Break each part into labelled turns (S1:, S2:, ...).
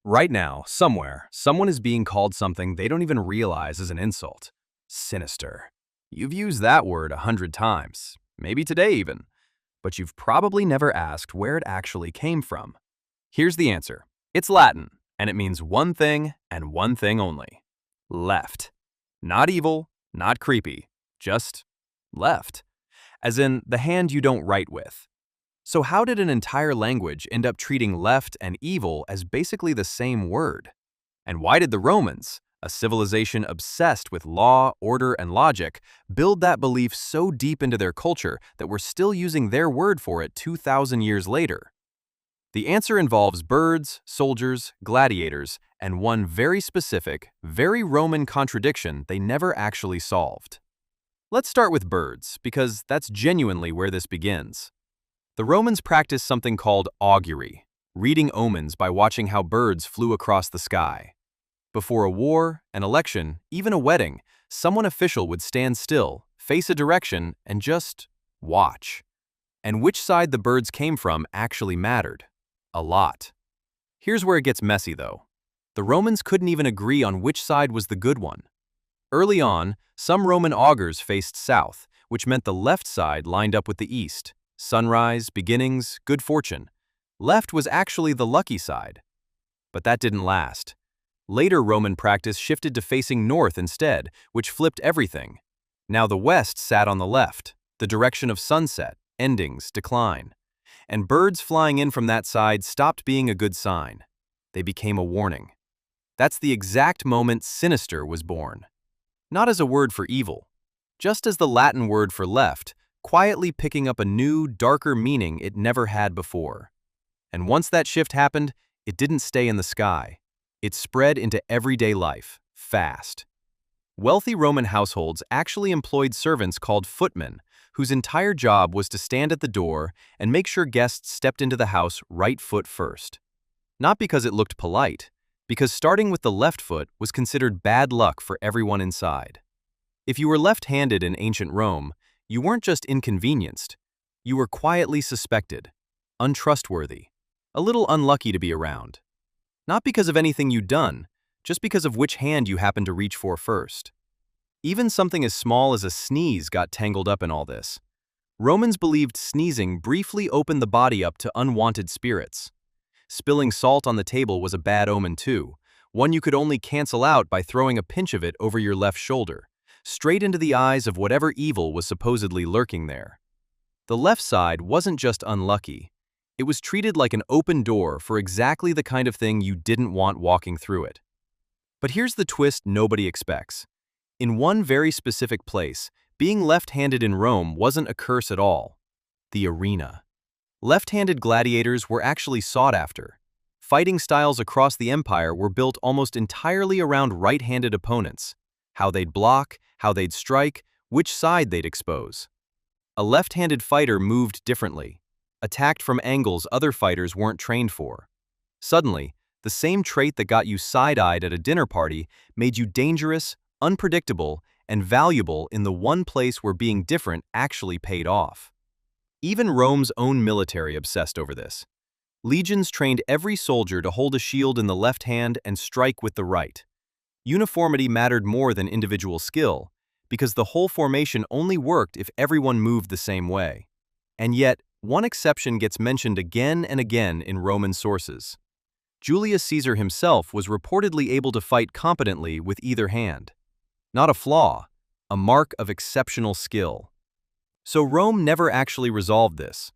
S1: Right now, somewhere, someone is being called something they don't even realize is an insult. Sinister. You've used that word 100 times, maybe today even, but you've probably never asked where it actually came from. Here's the answer. It's Latin, and it means one thing and one thing only. Left. Not evil, not creepy, just left. As in, the hand you don't write with. So how did an entire language end up treating left and evil as basically the same word? And why did the Romans, a civilization obsessed with law, order, and logic, build that belief so deep into their culture that we're still using their word for it 2,000 years later? The answer involves birds, soldiers, gladiators, and one very specific, very Roman contradiction they never actually solved. Let's start with birds, because that's genuinely where this begins. The Romans practiced something called augury, reading omens by watching how birds flew across the sky. Before a war, an election, even a wedding, someone official would stand still, face a direction, and just watch. And which side the birds came from actually mattered. A lot. Here's where it gets messy, though. The Romans couldn't even agree on which side was the good one. Early on, some Roman augurs faced south, which meant the left side lined up with the east. Sunrise, beginnings, good fortune. Left was actually the lucky side. But that didn't last. Later Roman practice shifted to facing north instead, which flipped everything. Now the west sat on the left, the direction of sunset, endings, decline. And birds flying in from that side stopped being a good sign. They became a warning. That's the exact moment sinister was born. Not as a word for evil, just as the Latin word for left, quietly picking up a new, darker meaning it never had before. And once that shift happened, it didn't stay in the sky. It spread into everyday life, fast. Wealthy Roman households actually employed servants called footmen, whose entire job was to stand at the door and make sure guests stepped into the house right foot first. Not because it looked polite, because starting with the left foot was considered bad luck for everyone inside. If you were left-handed in ancient Rome, you weren't just inconvenienced, you were quietly suspected, untrustworthy, a little unlucky to be around. Not because of anything you'd done, just because of which hand you happened to reach for first. Even something as small as a sneeze got tangled up in all this. Romans believed sneezing briefly opened the body up to unwanted spirits. Spilling salt on the table was a bad omen too, one you could only cancel out by throwing a pinch of it over your left shoulder, straight into the eyes of whatever evil was supposedly lurking there. The left side wasn't just unlucky. It was treated like an open door for exactly the kind of thing you didn't want walking through it. But here's the twist nobody expects. In one very specific place, being left-handed in Rome wasn't a curse at all. The arena. Left-handed gladiators were actually sought after. Fighting styles across the empire were built almost entirely around right-handed opponents. How they'd block, how they'd strike, which side they'd expose. A left-handed fighter moved differently, attacked from angles other fighters weren't trained for. Suddenly, the same trait that got you side-eyed at a dinner party made you dangerous, unpredictable, and valuable in the one place where being different actually paid off. Even Rome's own military obsessed over this. Legions trained every soldier to hold a shield in the left hand and strike with the right. Uniformity mattered more than individual skill, because the whole formation only worked if everyone moved the same way. And yet, one exception gets mentioned again and again in Roman sources. Julius Caesar himself was reportedly able to fight competently with either hand. Not a flaw, a mark of exceptional skill. So Rome never actually resolved this.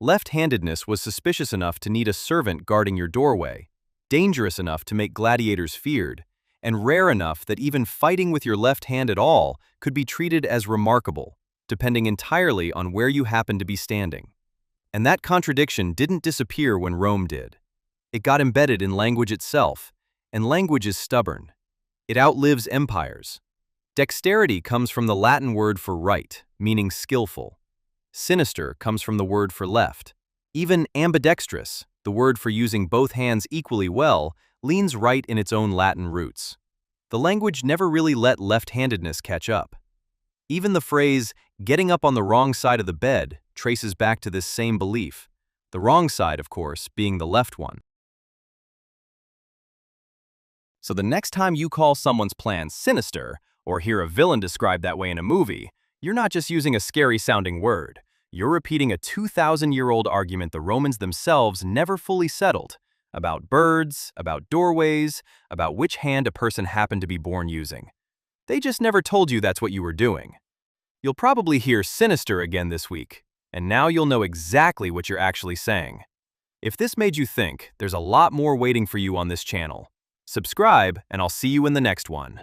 S1: Left-handedness was suspicious enough to need a servant guarding your doorway, dangerous enough to make gladiators feared, and rare enough that even fighting with your left hand at all could be treated as remarkable, depending entirely on where you happened to be standing. And that contradiction didn't disappear when Rome did. It got embedded in language itself, and language is stubborn. It outlives empires. Dexterity comes from the Latin word for right, meaning skillful. Sinister comes from the word for left. Even ambidextrous, the word for using both hands equally well, leans right in its own Latin roots. The language never really let left-handedness catch up. Even the phrase, getting up on the wrong side of the bed, traces back to this same belief, the wrong side, of course, being the left one. So the next time you call someone's plan sinister, or hear a villain described that way in a movie, you're not just using a scary-sounding word. You're repeating a 2,000-year-old argument the Romans themselves never fully settled, about birds, about doorways, about which hand a person happened to be born using. They just never told you that's what you were doing. You'll probably hear sinister again this week, and now you'll know exactly what you're actually saying. If this made you think, there's a lot more waiting for you on this channel. Subscribe, and I'll see you in the next one.